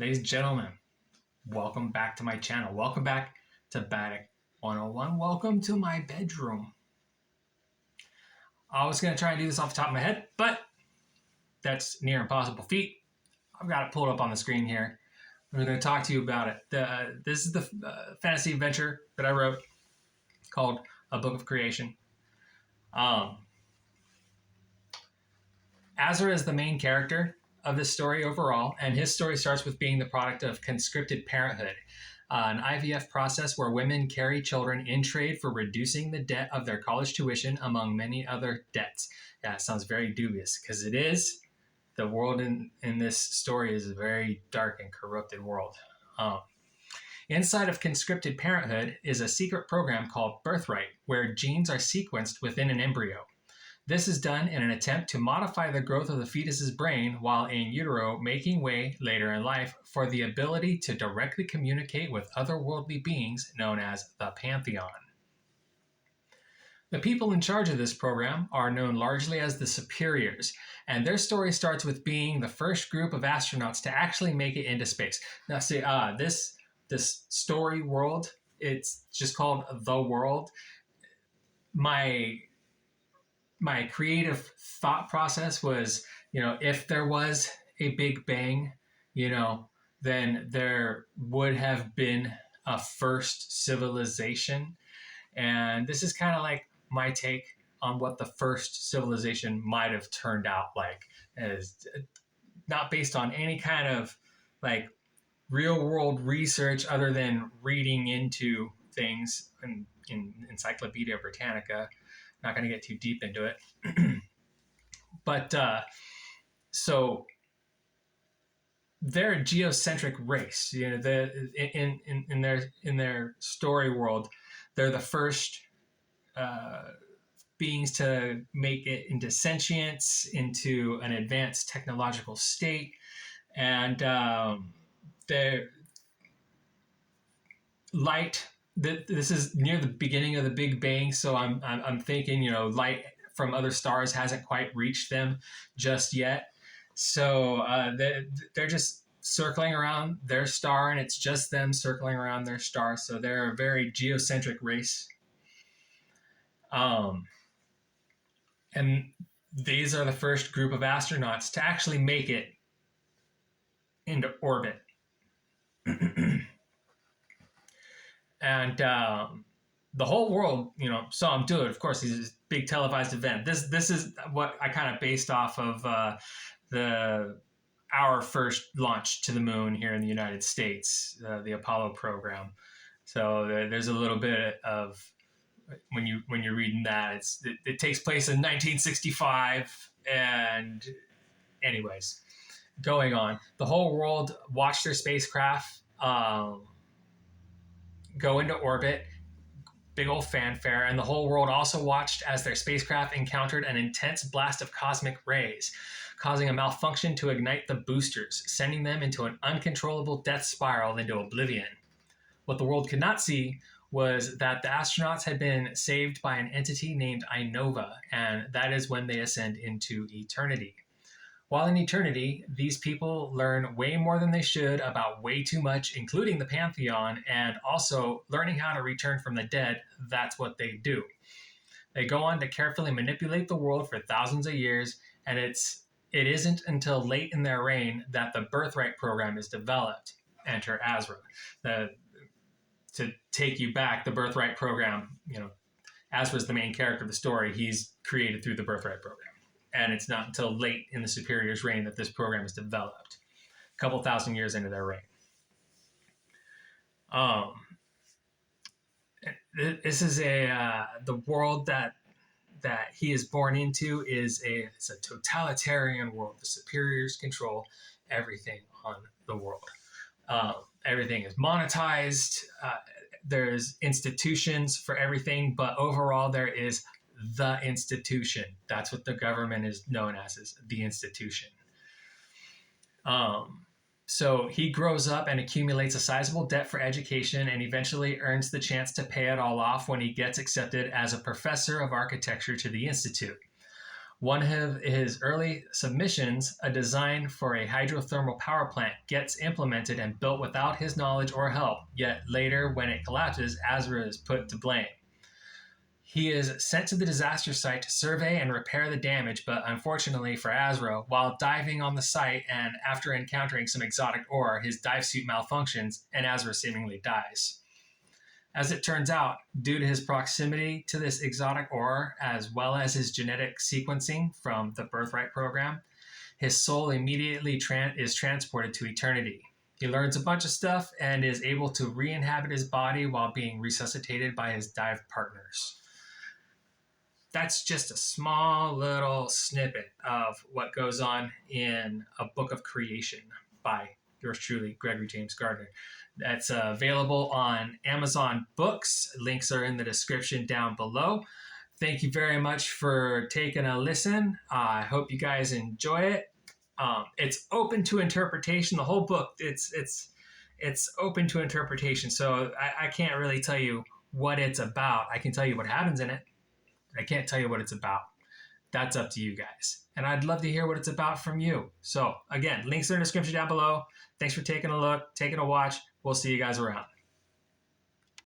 Ladies and gentlemen, welcome back to my channel. Welcome back to BADDEC 101. Welcome to my bedroom. I was going to try and do this off the top of my head, but that's near impossible feat. I've got it pulled up on the screen here. I'm going to talk to you about it. This is the fantasy adventure that I wrote called A Book of Creation. Azra is the main character of this story overall, and his story starts with being the product of conscripted parenthood, an IVF process where women carry children in trade for reducing the debt of their college tuition, among many other debts. Yeah, it sounds very dubious, because it is. The world in this story is a very dark and corrupted world. Inside of conscripted parenthood is a secret program called Birthright, where genes are sequenced within an embryo. This is done in an attempt to modify the growth of the fetus's brain while in utero, making way later in life for the ability to directly communicate with otherworldly beings known as the Pantheon. The people in charge of this program are known largely as the Superiors, and their story starts with being the first group of astronauts to actually make it into space. Now, see, this story world, it's just called The World. My creative thought process was, if there was a Big Bang, then there would have been a first civilization. And this is kind of like my take on what the first civilization might have turned out like, as not based on any kind of like real world research other than reading into things in Encyclopedia Britannica. Not going to get too deep into it. But so they're a geocentric race. In their story world, they're the first beings to make it into sentience, into an advanced technological state, and they're light. This is near the beginning of the Big Bang, so I'm thinking, light from other stars hasn't quite reached them just yet. So they're just circling around their star, and it's just them circling around their star. So they're a very geocentric race. And these are the first group of astronauts to actually make it into orbit. And the whole world, saw him do it. Of course, he's this big televised event. This is what I kind of based off of our first launch to the moon here in the United States, the Apollo program. So there's a little bit of when you're reading that, it takes place in 1965. And anyways, going on, the whole world watched their spacecraft go into orbit, big old fanfare, and the whole world also watched as their spacecraft encountered an intense blast of cosmic rays, causing a malfunction to ignite the boosters, sending them into an uncontrollable death spiral into oblivion. What the world could not see was that the astronauts had been saved by an entity named Inova, and that is when they ascend into eternity. While in eternity, these people learn way more than they should about way too much, including the Pantheon, and also learning how to return from the dead. That's what they do. They go on to carefully manipulate the world for thousands of years, and it isn't until late in their reign that the Birthright program is developed. Enter Azra. To take you back, the Birthright program, Azra's the main character of the story. He's created through the Birthright program. And it's not until late in the Superior's reign that this program is developed, a couple thousand years into their reign. This is the world that he is born into it's a totalitarian world. The Superiors control everything on the world. Everything is monetized. There's institutions for everything, but overall there is the institution. That's what the government is known as the institution. So he grows up and accumulates a sizable debt for education and eventually earns the chance to pay it all off when he gets accepted as a professor of architecture to the institute. One of his early submissions, a design for a hydrothermal power plant, gets implemented and built without his knowledge or help, yet later, when it collapses, Azra is put to blame. He is sent to the disaster site to survey and repair the damage, but unfortunately for Azra, while diving on the site and after encountering some exotic ore, his dive suit malfunctions and Azra seemingly dies. As it turns out, due to his proximity to this exotic ore, as well as his genetic sequencing from the Birthright program, his soul immediately is transported to eternity. He learns a bunch of stuff and is able to re-inhabit his body while being resuscitated by his dive partners. That's just a small little snippet of what goes on in A Book of Creation by yours truly, Gregory James Gardner. That's available on Amazon Books. Links are in the description down below. Thank you very much for taking a listen. I hope you guys enjoy it. It's open to interpretation. The whole book, it's open to interpretation. So I can't really tell you what it's about. I can tell you what happens in it. I can't tell you what it's about. That's up to you guys. And I'd love to hear what it's about from you. So again, links are in the description down below. Thanks for taking a look, taking a watch. We'll see you guys around.